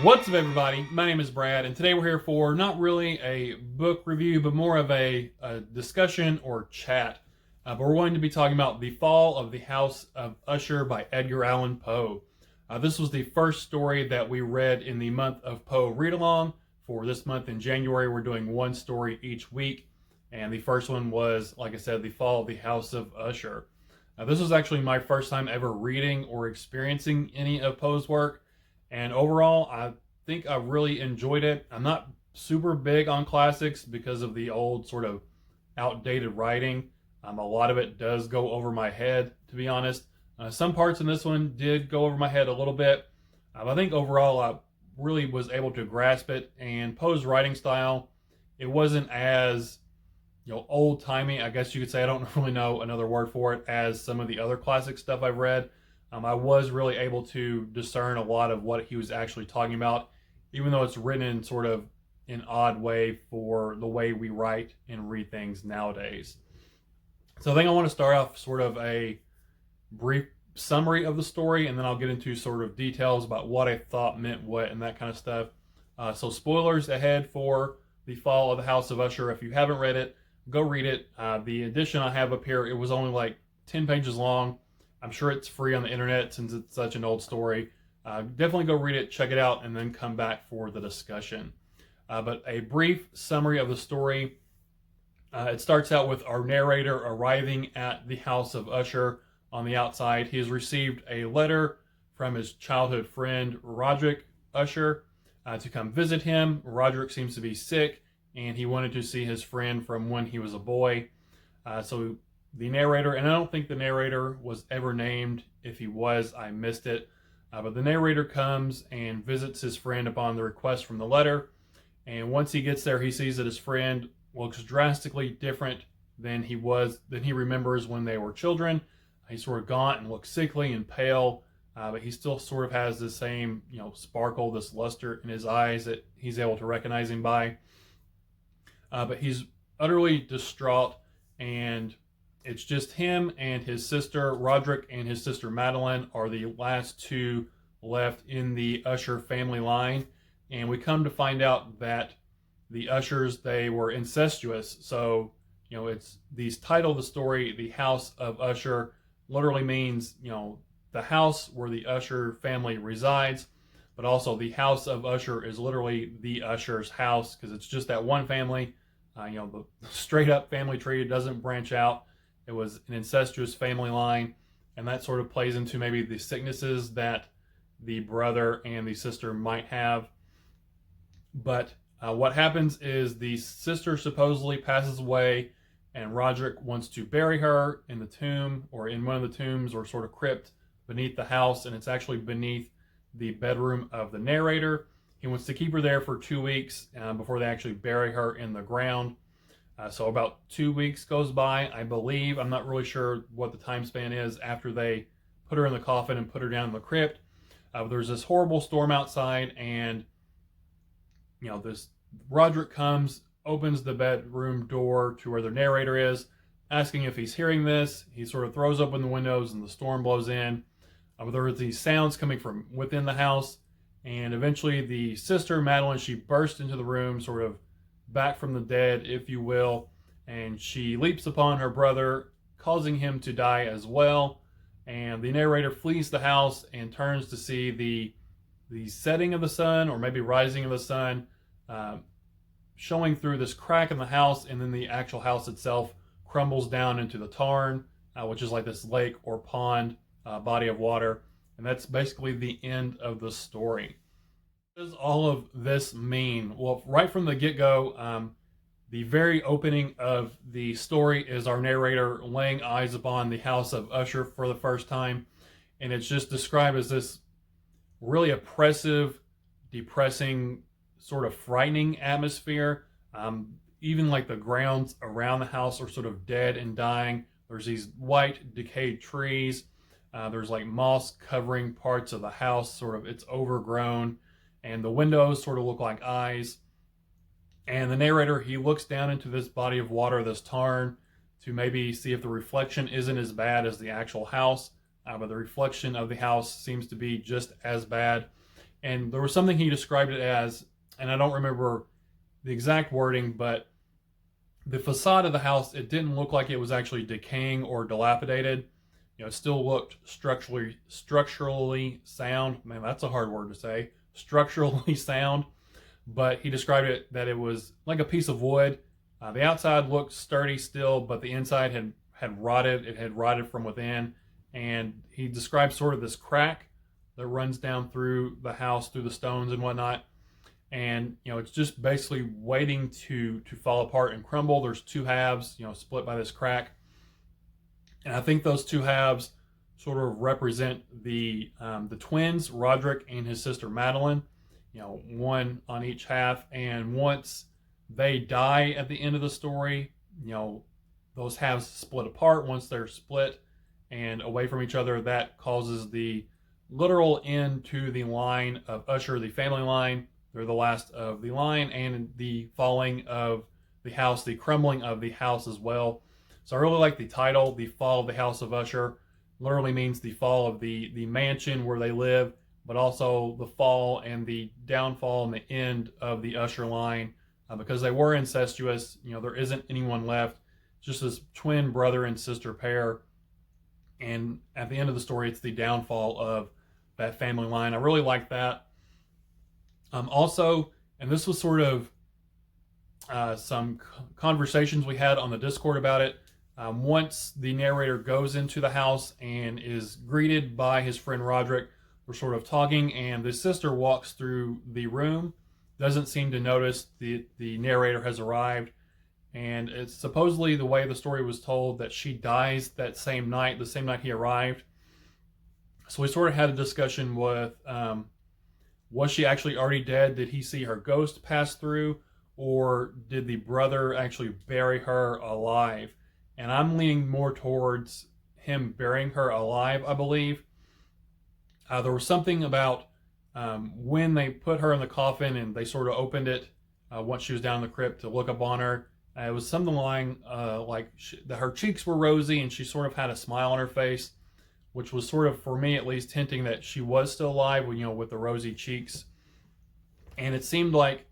What's up, everybody? My name is Brad, and today we're here for not really a book review, but more of a discussion or chat. But we're going to be talking about The Fall of the House of Usher by Edgar Allan Poe. This was the first story that we read in the month of Poe Read Along. For this month in January, we're doing one story each week, and the first one was, like I said, The Fall of the House of Usher. This was actually my first time ever reading or experiencing any of Poe's work. And overall, I think I really enjoyed it. I'm not super big on classics because of the old sort of outdated writing. A lot of it does go over my head, to be honest. Some parts in this one did go over my head a little bit. I think overall I really was able to grasp it. And Poe's writing style, it wasn't as old timey, I guess you could say. I don't really know another word for it, as some of the other classic stuff I've read. I was really able to discern a lot of what he was actually talking about, even though it's written in sort of an odd way for the way we write and read things nowadays. So I think I want to start off sort of a brief summary of the story, and then I'll get into sort of details about what I thought meant what and that kind of stuff. So spoilers ahead for The Fall of the House of Usher. If you haven't read it, go read it. The edition I have up here, it was only like 10 pages long. I'm sure it's free on the internet since it's such an old story. Definitely go read it, check it out, and then come back for the discussion. But a brief summary of the story. It starts out with our narrator arriving at the house of Usher. On the outside, he has received a letter from his childhood friend, Roderick Usher, to come visit him. Roderick seems to be sick, and he wanted to see his friend from when he was a boy. So the narrator, and I don't think the narrator was ever named. If he was, I missed it. But the narrator comes and visits his friend upon the request from the letter. And once he gets there, he sees that his friend looks drastically different than he remembers when they were children. He's sort of gaunt and looks sickly and pale, but he still sort of has the same, sparkle, this luster in his eyes that he's able to recognize him by. But he's utterly distraught, and it's just him and his sister. Roderick and his sister Madeline are the last two left in the Usher family line. And we come to find out that the Ushers, they were incestuous. So, it's the title of the story, The House of Usher, literally means, the house where the Usher family resides. But also the House of Usher is literally the Usher's house, because it's just that one family. The straight up family tree doesn't branch out. It was an incestuous family line, and that sort of plays into maybe the sicknesses that the brother and the sister might have. But what happens is the sister supposedly passes away, and Roderick wants to bury her in the tomb, or in one of the tombs or sort of crypt beneath the house, and it's actually beneath the bedroom of the narrator. He wants to keep her there for 2 weeks before they actually bury her in the ground. So about 2 weeks goes by, I believe. I'm not really sure what the time span is after they put her in the coffin and put her down in the crypt. There's this horrible storm outside, and this Roderick comes, opens the bedroom door to where the narrator is, asking if he's hearing this. He sort of throws open the windows, and the storm blows in. There are these sounds coming from within the house, and eventually the sister Madeline, she bursts into the room, sort of back from the dead, if you will, and she leaps upon her brother, causing him to die as well. And the narrator flees the house and turns to see the setting of the sun, or maybe rising of the sun, showing through this crack in the house, and then the actual house itself crumbles down into the tarn, which is like this lake or pond, body of water. And that's basically the end of the story. What does all of this mean? Well, right from the get-go, the very opening of the story is our narrator laying eyes upon the house of Usher for the first time, and it's just described as this really oppressive, depressing, sort of frightening atmosphere. Even like the grounds around the house are sort of dead and dying. There's these white decayed trees. There's like moss covering parts of the house, sort of it's overgrown, and the windows sort of look like eyes. And the narrator, he looks down into this body of water, this tarn, to maybe see if the reflection isn't as bad as the actual house. But the reflection of the house seems to be just as bad. And there was something he described it as, and I don't remember the exact wording, but the facade of the house, it didn't look like it was actually decaying or dilapidated. It still looked structurally sound. Man, that's a hard word to say. Structurally sound. But he described it that it was like a piece of wood. The outside looked sturdy still, but the inside had rotted. It had rotted from within. And he described sort of this crack that runs down through the house, through the stones and whatnot. And it's just basically waiting to fall apart and crumble. There's two halves, split by this crack. And I think those two halves sort of represent the twins, Roderick and his sister Madeline. One on each half. And once they die at the end of the story, those halves split apart. Once they're split and away from each other, that causes the literal end to the line of Usher, the family line. They're the last of the line, and the falling of the house, the crumbling of the house as well. So I really like the title, The Fall of the House of Usher. Literally means the fall of the mansion where they live, but also the fall and the downfall and the end of the Usher line, because they were incestuous. There isn't anyone left, just this twin brother and sister pair. And at the end of the story, it's the downfall of that family line. I really like that. Also, and this was sort of some conversations we had on the Discord about it. Once the narrator goes into the house and is greeted by his friend Roderick, we're sort of talking, and the sister walks through the room, doesn't seem to notice the narrator has arrived, and it's supposedly the way the story was told that she dies that same night, the same night he arrived. So we sort of had a discussion with, was she actually already dead? Did he see her ghost pass through? Or did the brother actually bury her alive? And I'm leaning more towards him burying her alive, I believe. There was something about when they put her in the coffin and they sort of opened it once she was down in the crypt to look up on her. It was something like that her cheeks were rosy and she sort of had a smile on her face, which was sort of, for me at least, hinting that she was still alive, with the rosy cheeks. And it seemed like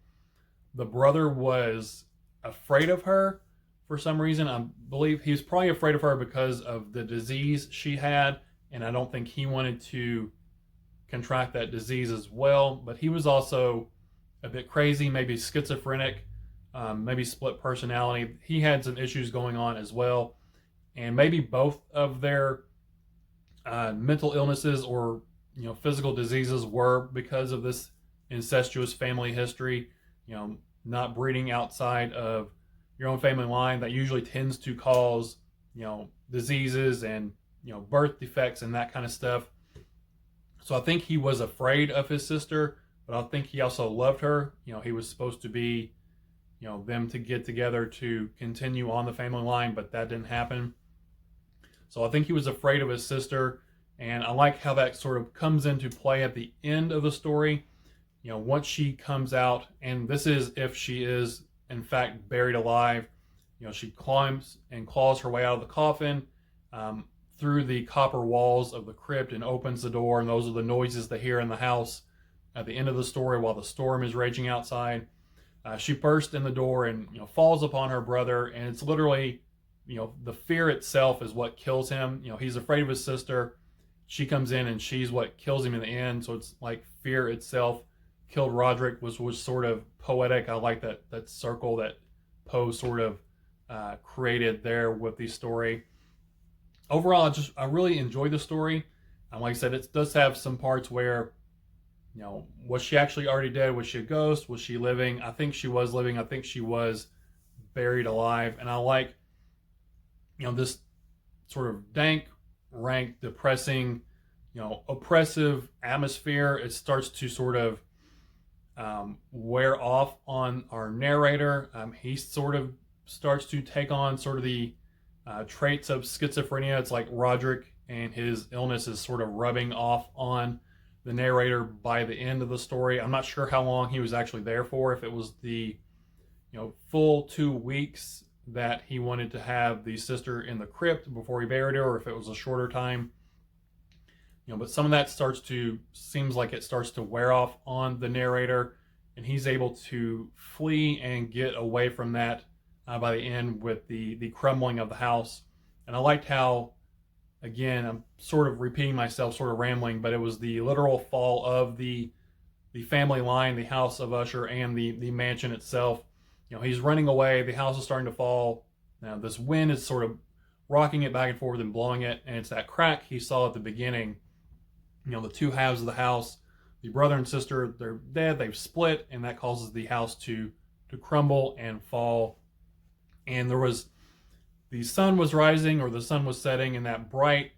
the brother was afraid of her for some reason. I believe he was probably afraid of her because of the disease she had, and I don't think he wanted to contract that disease as well. But he was also a bit crazy, maybe schizophrenic, maybe split personality. He had some issues going on as well, and maybe both of their mental illnesses or physical diseases were because of this incestuous family history. Not breeding outside of your own family line, that usually tends to cause diseases and birth defects and that kind of stuff. So I think he was afraid of his sister, but I think he also loved her. He was supposed to be them to get together to continue on the family line, but that didn't happen. So I think he was afraid of his sister, and I like how that sort of comes into play at the end of the story. Once she comes out, and this is if she is in fact buried alive, she climbs and claws her way out of the coffin through the copper walls of the crypt and opens the door, and those are the noises they hear in the house at the end of the story while the storm is raging outside. She bursts in the door and falls upon her brother, and it's literally the fear itself is what kills him. He's afraid of his sister. She comes in and she's what kills him in the end. So it's like fear itself killed Roderick, was sort of poetic. I like that circle that Poe sort of created there with the story. Overall, I really enjoyed the story. And like I said, it does have some parts where, was she actually already dead? Was she a ghost? Was she living? I think she was living. I think she was buried alive. And I like this sort of dank, rank, depressing, oppressive atmosphere. It starts to sort of wear off on our narrator. He sort of starts to take on sort of the traits of schizophrenia. It's like Roderick and his illness is sort of rubbing off on the narrator by the end of the story. I'm not sure how long he was actually there for, if it was the full 2 weeks that he wanted to have the sister in the crypt before he buried her, or if it was a shorter time. but some of that seems like it starts to wear off on the narrator, and he's able to flee and get away from that by the end with the crumbling of the house. And I liked how, again, I'm sort of repeating myself, sort of rambling, but it was the literal fall of the family line, the house of Usher, and the mansion itself. He's running away, the house is starting to fall. Now this wind is sort of rocking it back and forth and blowing it, and it's that crack he saw at the beginning. The two halves of the house, the brother and sister, they're dead, they've split, and that causes the house to crumble and fall. And the sun was rising, or the sun was setting, and that bright,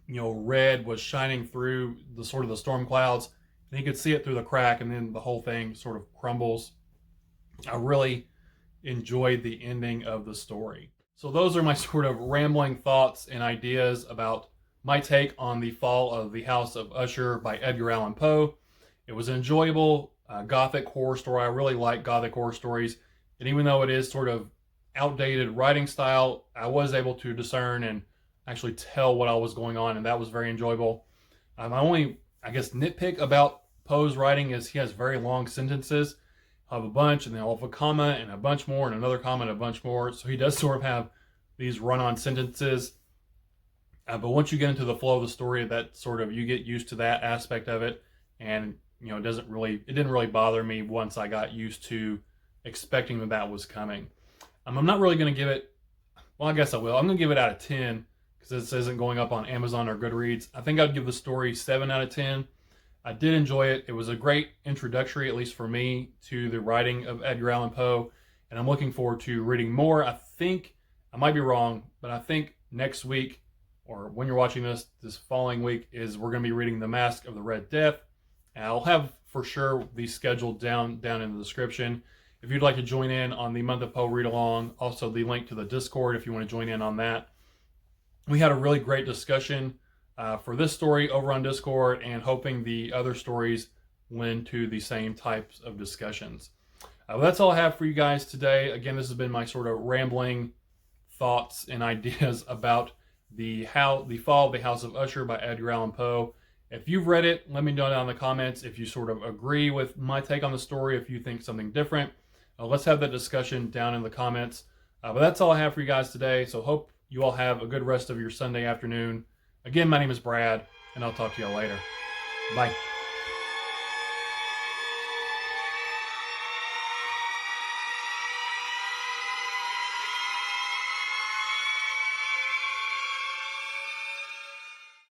red was shining through the sort of the storm clouds, and you could see it through the crack, and then the whole thing sort of crumbles. I really enjoyed the ending of the story. So those are my sort of rambling thoughts and ideas about my take on the fall of the House of Usher by Edgar Allan Poe. It was an enjoyable gothic horror story. I really like gothic horror stories, and even though it is sort of outdated writing style, I was able to discern and actually tell what was going on, and that was very enjoyable. My only, I guess, nitpick about Poe's writing is he has very long sentences. He'll have a bunch, and then he'll have a comma, and a bunch more, and another comma, and a bunch more. So he does sort of have these run-on sentences. But once you get into the flow of the story, that sort of, you get used to that aspect of it, and it didn't really bother me once I got used to expecting that was coming. I'm not really going to give it, well, I guess I will. I'm going to give it out of 10 because this isn't going up on Amazon or Goodreads. I think I'd give the story 7 out of 10. I did enjoy it. It was a great introductory, at least for me, to the writing of Edgar Allan Poe, and I'm looking forward to reading more. I think, I might be wrong, but I think next week, or when you're watching this following week, is we're going to be reading The Masque of the Red Death. And I'll have for sure the schedule down in the description. If you'd like to join in on the Month of Poe read along, also the link to the Discord if you want to join in on that. We had a really great discussion for this story over on Discord, and hoping the other stories lend to the same types of discussions. Well, that's all I have for you guys today. Again, this has been my sort of rambling thoughts and ideas about the Fall of the House of Usher by Edgar Allan Poe. If you've read it, let me know down in the comments if you sort of agree with my take on the story, if you think something different. Let's have that discussion down in the comments. But that's all I have for you guys today. So hope you all have a good rest of your Sunday afternoon. Again, my name is Brad, and I'll talk to you all later. Bye.